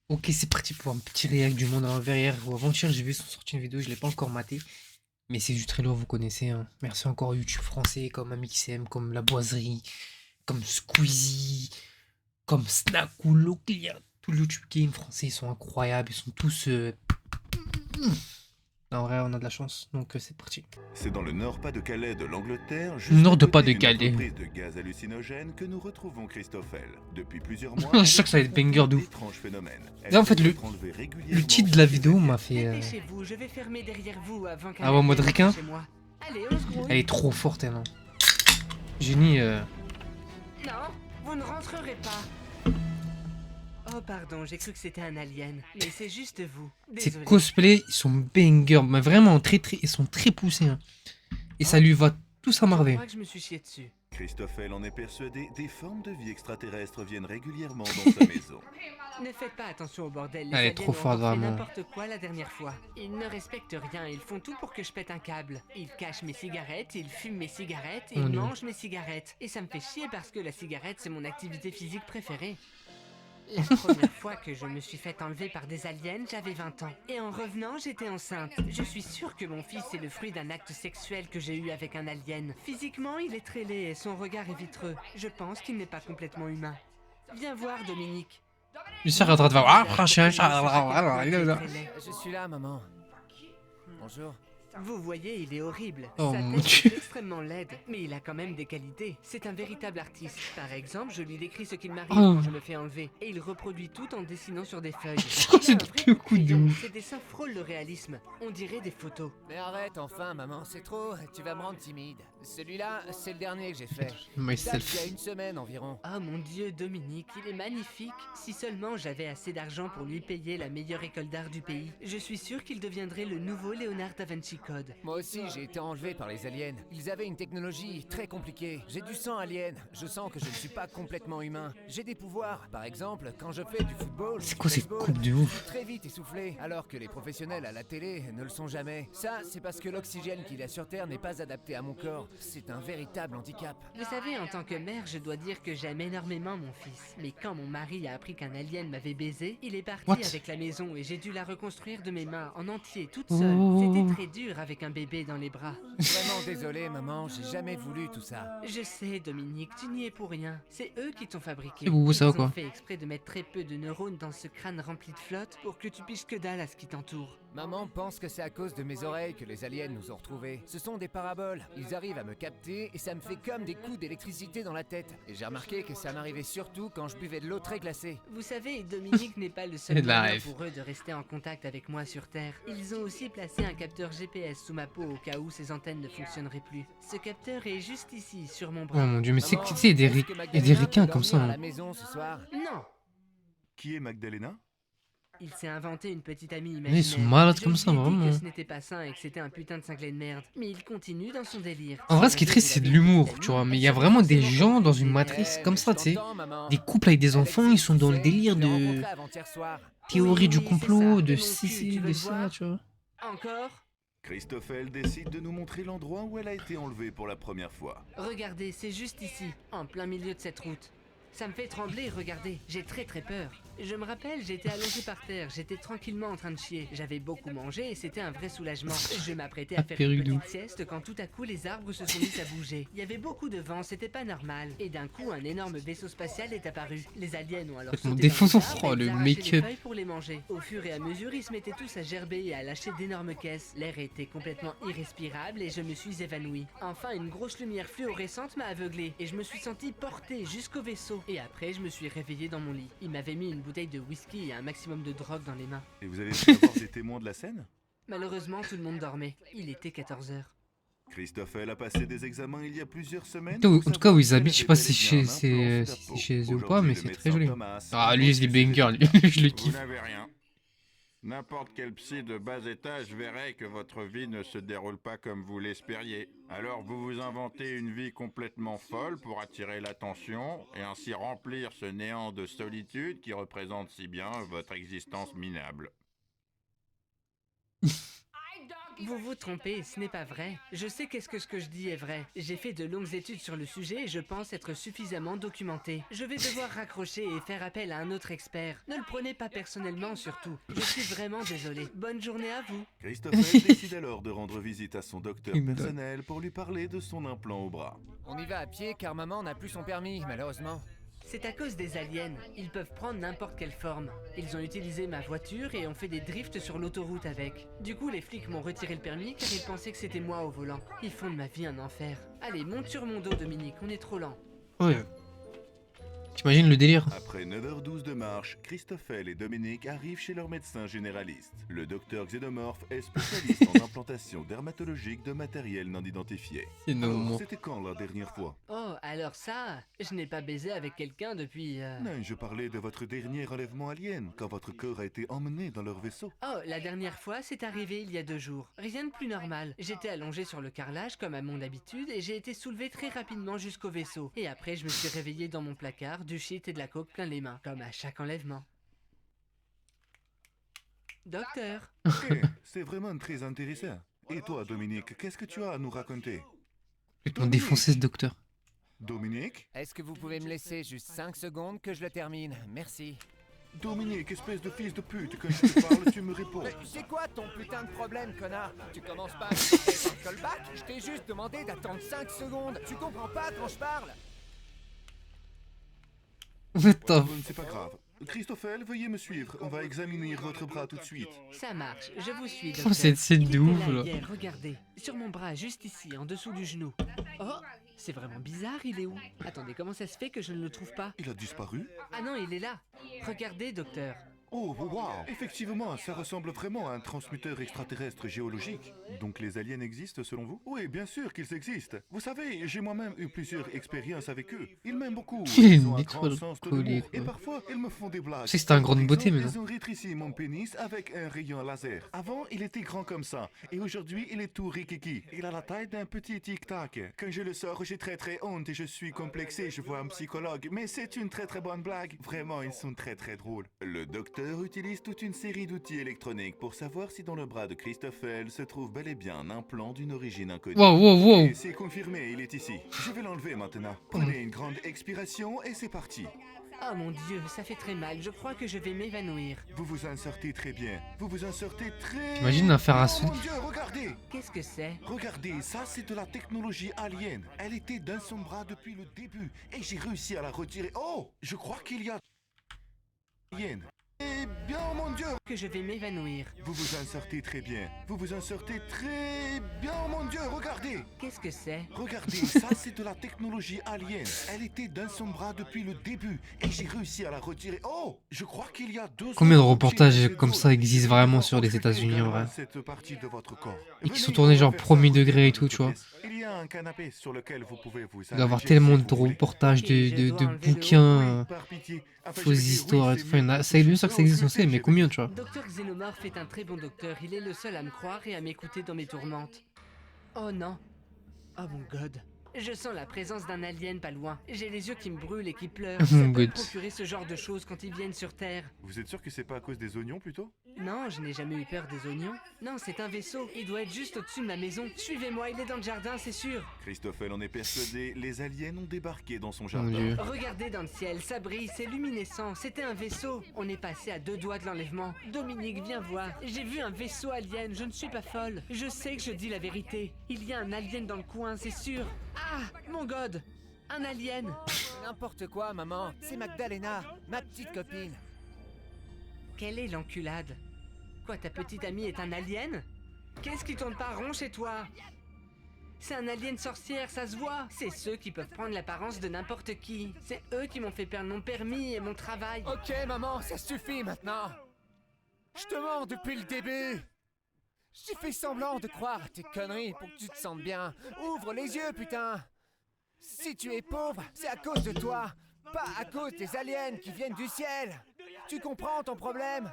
Ok, c'est parti pour un petit réact du monde à l'envers. Hier ou avant-hier, j'ai vu son sorti une vidéo, je l'ai pas encore maté. Mais c'est du très lourd, vous connaissez. Hein. Merci encore au YouTube français, comme Amixem, comme La Boiserie, comme Squeezie, comme Snackoulo. Tout le YouTube Game français, ils sont incroyables. Ils sont tous. En vrai, on a de la chance. Donc c'est parti. C'est dans le Nord-Pas-de-Calais de l'Angleterre, juste Nord à de côté d'une Pas-de-Calais. entreprise de gaz hallucinogène, que nous retrouvons Christoffel. Depuis plusieurs mois, Je elle suis sûr que ça va être confrontée banger à de ouf. d'étranges phénomènes. Elle Là, en fait, souhaite être enlevée le régulièrement titre de par la ses vidéo alliés. m'a fait. Dépêchez-vous, je vais fermer derrière vous avant qu'un Ah ouais, en mode alien entre requin. chez moi. Allez, on se grouille. Elle est trop forte, elle. Hein. Génie. Non, vous ne rentrerez pas. Oh pardon, j'ai cru que c'était un alien. Mais c'est juste vous. Ces Désolé. cosplays, ils sont bangers. Mais vraiment, ils sont très poussés. Hein. Et ça lui va tous à Je merveille. crois que je me suis chié dessus. Christoffel en est persuadé, des formes de vie extraterrestres viennent régulièrement dans sa maison. Ne faites pas attention au bordel, les Elle est aliens trop ont forte, encore fait vraiment. n'importe quoi la dernière fois. Ils ne respectent rien, ils font tout pour que je pète un câble. Ils cachent mes cigarettes, ils fument mes cigarettes, Mon ils Dieu. mangent mes cigarettes. Et ça me fait chier parce que la cigarette c'est mon activité physique préférée. La première fois que je me suis fait enlever par des aliens, j'avais 20 ans. Et en revenant, j'étais enceinte. Je suis sûre que mon fils est le fruit d'un acte sexuel que j'ai eu avec un alien. Physiquement, il est très laid et son regard est vitreux. Je pense qu'il n'est pas complètement humain. Viens voir, Dominique. Je suis en train de faire. Je suis là, maman. Bonjour. Vous voyez, il est horrible. Oh Sa mon tête Dieu. est extrêmement laide, mais il a quand même des qualités. C'est un véritable artiste. Par exemple, je lui décris ce qu'il m'arrive Oh. quand je me fais enlever, et il reproduit tout en dessinant sur des feuilles. C'est quoi Il a un cette vrai queue coup de coup de crayon. ouf? Ses dessins frôlent le réalisme. On dirait des photos. Mais arrête enfin, maman, c'est trop. Tu vas me rendre timide. Celui-là, c'est le dernier que j'ai fait. Il date Myself. il y a une semaine environ. Oh mon Dieu, Dominique, il est magnifique. Si seulement j'avais assez d'argent pour lui payer la meilleure école d'art du pays, je suis sûr qu'il deviendrait le nouveau Léonard da Vinci Code. Moi aussi, j'ai été enlevé par les aliens. Ils avaient une technologie très compliquée. J'ai du sang alien. Je sens que je ne suis pas complètement humain. J'ai des pouvoirs. Par exemple, quand je fais du football, C'est du quoi ces baseball, coupes de je ouf? suis très vite essoufflé, alors que les professionnels à la télé ne le sont jamais. Ça, c'est parce que l'oxygène qu'il y a sur Terre n'est pas adapté à mon corps. C'est un véritable handicap. Vous savez, en tant que mère, je dois dire que j'aime énormément mon fils. Mais quand mon mari a appris qu'un alien m'avait baisé, il est parti What? avec la maison et j'ai dû la reconstruire de mes mains, en entier, toute Oh. seule. C'était très dur avec un bébé dans les bras. Vraiment désolé, maman, j'ai jamais voulu tout ça. Je sais, Dominique, tu n'y es pour rien. C'est eux qui t'ont fabriqué. Et vous, ça va, Ils ont quoi? fait exprès de mettre très peu de neurones dans ce crâne rempli de flotte pour que tu piges que dalle à ce qui t'entoure. Maman pense que c'est à cause de mes oreilles que les aliens nous ont retrouvés. Ce sont des paraboles. Ils arrivent à me capter et ça me fait comme des coups d'électricité dans la tête. Et j'ai remarqué que ça m'arrivait surtout quand je buvais de l'eau très glacée. Vous savez, Dominique n'est pas le seul C'est de la moyen rêve. pour eux de rester en contact avec moi sur Terre. Ils ont aussi placé un capteur GPS sous ma peau au cas où ces antennes ne fonctionneraient plus. Ce capteur est juste ici, sur mon Oh bras. mon dieu, mais c'est Maman, tu sais, il y a des est-ce que il y a des Magdalena requins peut comme ça. dormir à la Hein. maison ce soir? Non. Qui est Magdalena? Il s'est inventé une petite amie Mais imaginaire. ils sont malades Je comme lui ça, ai dit vraiment. que ce n'était pas sain et que c'était un putain de cinglé de merde. Mais il continue dans son délire. En vrai, ce qui est triste, c'est de l'humour, tu vois. Mais il y a vraiment des gens dans une matrice comme ça, tu sais. Des couples avec des enfants, ils sont dans le délire de théorie du Oui, c'est complot, ça. de Et mon ci, cul, ci, tu veux de le ça, voir tu vois. Encore? Christoffel décide de nous montrer l'endroit où elle a été enlevée pour la première fois. Regardez, c'est juste ici, en plein milieu de cette route. Ça me fait trembler, regardez, j'ai très peur. Je me rappelle, j'étais allongé par terre, j'étais tranquillement en train de chier. J'avais beaucoup mangé et c'était un vrai soulagement. Je m'apprêtais à faire une Perruque de petite sieste quand tout à coup les arbres se sont mis à bouger. Il y avait beaucoup de vent, c'était pas normal. Et d'un coup, un énorme vaisseau spatial est apparu. Les aliens ont alors Complètement sauté défoncé. dans les arbres Oh, et le ils arrachaient les make-up. feuilles pour les manger. Au fur et à mesure, ils se mettaient tous à gerber et à lâcher d'énormes caisses. L'air était complètement irrespirable et je me suis évanoui. Enfin, une grosse lumière fluorescente m'a aveuglé et je me suis senti porté jusqu'au vaisseau. Et après, je me suis réveillé dans mon lit. Il m'avait mis une bouteille de whisky et un maximum de drogue dans les mains. Et vous avez pu avoir des témoins de la scène? Malheureusement, tout le monde dormait. Il était 14 heures. Christoffel a passé des examens il y a plusieurs semaines. En pour tout cas, où savoir ils si elle habitent, je sais avait pas bel si et bien un implant c'est sous la peau. chez eux ou pas, Aujourd'hui, mais le c'est médecin très joli. Thomas Ah, impose lui, il est que ces banger, études- je le Vous kiffe. n'avez rien. N'importe quel psy de bas étage verrait que votre vie ne se déroule pas comme vous l'espériez. Alors vous vous inventez une vie complètement folle pour attirer l'attention et ainsi remplir ce néant de solitude qui représente si bien votre existence minable. Vous vous trompez, ce n'est pas vrai. Je sais qu'est-ce que ce que je dis est vrai. J'ai fait de longues études sur le sujet et je pense être suffisamment documenté. Je vais devoir raccrocher et faire appel à un autre expert. Ne le prenez pas personnellement surtout. Je suis vraiment désolé. Bonne journée à vous. Christopher décide alors de rendre visite à son docteur Il me donne. personnel pour lui parler de son implant au bras. On y va à pied car maman n'a plus son permis, malheureusement. C'est à cause des aliens. Ils peuvent prendre n'importe quelle forme. Ils ont utilisé ma voiture et ont fait des drifts sur l'autoroute avec. Du coup, les flics m'ont retiré le permis car ils pensaient que c'était moi au volant. Ils font de ma vie un enfer. Allez, monte sur mon dos, Dominique, on est trop lent. Ouais. T'imagines le délire? Après 9h12 de marche, Christopher et Dominique arrivent chez leur médecin généraliste. Le docteur Xenomorph est spécialiste en implantation dermatologique de matériel non identifié. C'est Alors, normal. c'était quand la dernière fois? Oh, alors ça, je n'ai pas baisé avec quelqu'un depuis... Non, je parlais de votre dernier enlèvement alien, quand votre corps a été emmené dans leur vaisseau. Oh, la dernière fois, c'est arrivé il y a 2 jours. Rien de plus normal. J'étais allongé sur le carrelage comme à mon habitude et j'ai été soulevé très rapidement jusqu'au vaisseau. Et après, je me suis réveillé dans mon placard, du shit et de la coke plein les mains, comme à chaque enlèvement. Docteur, Ok, c'est vraiment très intéressant. Et toi, Dominique, qu'est-ce que tu as à nous raconter? Ils m'ont défoncé ce docteur. Dominique? Est-ce que vous pouvez me laisser juste 5 secondes que je le termine? Merci. Dominique, espèce de fils de pute, quand je te parle, tu me réponds. Mais c'est quoi ton putain de problème, connard? Tu commences pas à me par callback? Je t'ai juste demandé d'attendre 5 secondes. Tu comprends pas quand je parle? What the C'est pas grave. Christopher, veuillez me suivre. On va examiner votre bras tout de suite. ça marche, je vous suis, Oh, docteur. cette scène Il de était ouf, là là. hier, regardez. Sur mon bras, juste ici, en dessous du genou. Oh, c'est vraiment bizarre, il est où? Attendez, comment ça se fait que je ne le trouve pas? Il a disparu? Ah non, il est là. Regardez, docteur. Oh, wow! Effectivement, ça ressemble vraiment à un transmetteur extraterrestre géologique. Donc les aliens existent selon vous? Oui, bien sûr qu'ils existent. Vous savez, j'ai moi-même eu plusieurs expériences avec eux. Ils m'aiment beaucoup. Il est Ils ont un grand nécrologue, sens de quoi. l'humour. Et parfois, ils me font des blagues. Je sais que c'était un grande Par beauté, exemple, mais ils non. ont rétréci mon pénis avec un rayon laser. Avant, il était grand comme ça. Et aujourd'hui, il est tout rikiki. Il a la taille d'un petit tic-tac. Quand je le sors, j'ai très très honte et je suis complexé. Je vois un psychologue. Mais c'est une très très bonne blague. Vraiment, ils sont très très drôles. Le docteur utilise toute une série d'outils électroniques pour savoir si dans le bras de Christopher se trouve bel et bien un implant d'une origine inconnue. Wow, wow, wow. Et c'est confirmé, il est ici. Je vais l'enlever maintenant. Prenez une grande expiration et c'est parti. Oh mon Dieu, ça fait très mal. Je crois que je vais m'évanouir. Vous vous en sortez très bien. Vous vous en sortez très... T'imagines un fer à Oh souder. mon Dieu, regardez! Qu'est-ce que c'est? Regardez, ça c'est de la technologie alien. Elle était dans son bras depuis le début et j'ai réussi à la retirer. Oh! Je crois qu'il y a... alien. Eh bien, mon Dieu! Que je vais m'évanouir. Vous vous en sortez très bien. Vous vous en sortez très bien, mon Dieu, regardez! Qu'est-ce que c'est? Regardez, ça c'est de la technologie alien. Elle était dans son bras depuis le début et j'ai réussi à la retirer. Oh! Je crois qu'il y a deux... Combien de autres reportages objets comme dans ça existent cette vraiment zone. sur les Occupez États-Unis, en également vrai. cette partie de votre corps. Et qui sont Venez, tournés on va genre faire ça premier à côté degré et de tout, votre tu vois. pièce. Il y a un canapé sur lequel vous pouvez vous Il doit y avoir alléger tellement si de vous voulez. reportages Ok, je de dois enlever le haut. bouquins, Par pitié. Enfin, je fausses veux dire, oui, histoires et c'est tout. Enfin, il y en a- mieux c'est que bien sûr que ça existe, on sait, mais combien, tu vois? Docteur Xenomorph est un très bon docteur. Il est le seul à me croire et à m'écouter dans mes tourmentes. Oh non. Oh mon god. Je sens la présence d'un alien pas loin. J'ai les yeux qui me brûlent et qui pleurent. Oh Ça mon peut me god. procurer ce genre de choses quand ils viennent sur Terre. Vous êtes sûr que c'est pas à cause des oignons plutôt? Non, je n'ai jamais eu peur des oignons. Non, c'est un vaisseau. Il doit être juste au-dessus de ma maison. Suivez-moi, il est dans le jardin, c'est sûr. Christopher en est persuadé, les aliens ont débarqué dans son Mon jardin. dieu. Regardez dans le ciel, ça brille, c'est luminescent. C'était un vaisseau. On est passé à 2 doigts de l'enlèvement. Dominique, viens voir. J'ai vu un vaisseau alien, je ne suis pas folle. Je sais que je dis la vérité. Il y a un alien dans le coin, c'est sûr. Ah, mon god. Un alien. N'importe quoi, maman. C'est Magdalena, ma petite copine. Quelle est l'enculade? Quoi, ta petite amie est un alien? Qu'est-ce qui tourne pas rond chez toi? C'est un alien sorcière, ça se voit. C'est ceux qui peuvent prendre l'apparence de n'importe qui. C'est eux qui m'ont fait perdre mon permis et mon travail. Ok, maman, ça suffit maintenant. Je te mens depuis le début. J'ai fait semblant de croire à tes conneries pour que tu te sentes bien. Ouvre les yeux, putain. Si tu es pauvre, c'est à cause de toi. Pas à cause des aliens qui viennent du ciel. Tu comprends ton problème?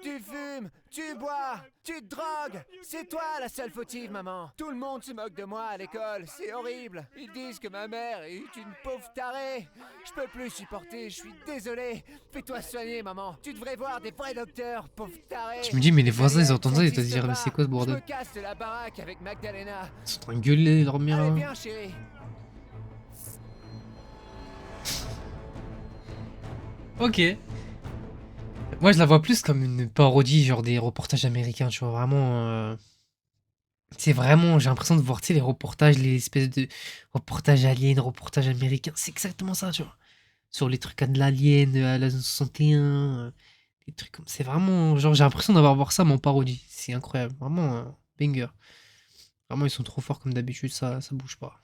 Tu fumes, tu bois, tu te drogues. C'est toi la seule fautive, maman. Tout le monde se moque de moi à l'école. C'est horrible. Ils disent que ma mère est une pauvre tarée. Je peux plus supporter, je suis désolé. Fais-toi soigner, maman. Tu devrais voir des vrais docteurs, pauvre tarée. Je me dis, mais les voisins, ils entendent ça, ils existe doivent se dire, mais c'est pas. quoi ce Je me bordel? casse de la baraque avec Magdalena. Ils sont en train de gueuler, dormir Allez, là. viens, chérie. Ok. Moi, je la vois plus comme une parodie, genre des reportages américains, tu vois, vraiment. C'est vraiment, j'ai l'impression de voir, tu sais, les reportages, les espèces de reportages aliens, reportages américains. C'est exactement ça, tu vois. Sur les trucs de l'alien, à la zone 61, des trucs comme. C'est vraiment, genre, j'ai l'impression d'avoir voir ça, mais en parodie. C'est incroyable, vraiment, banger. Vraiment, ils sont trop forts comme d'habitude, ça bouge pas.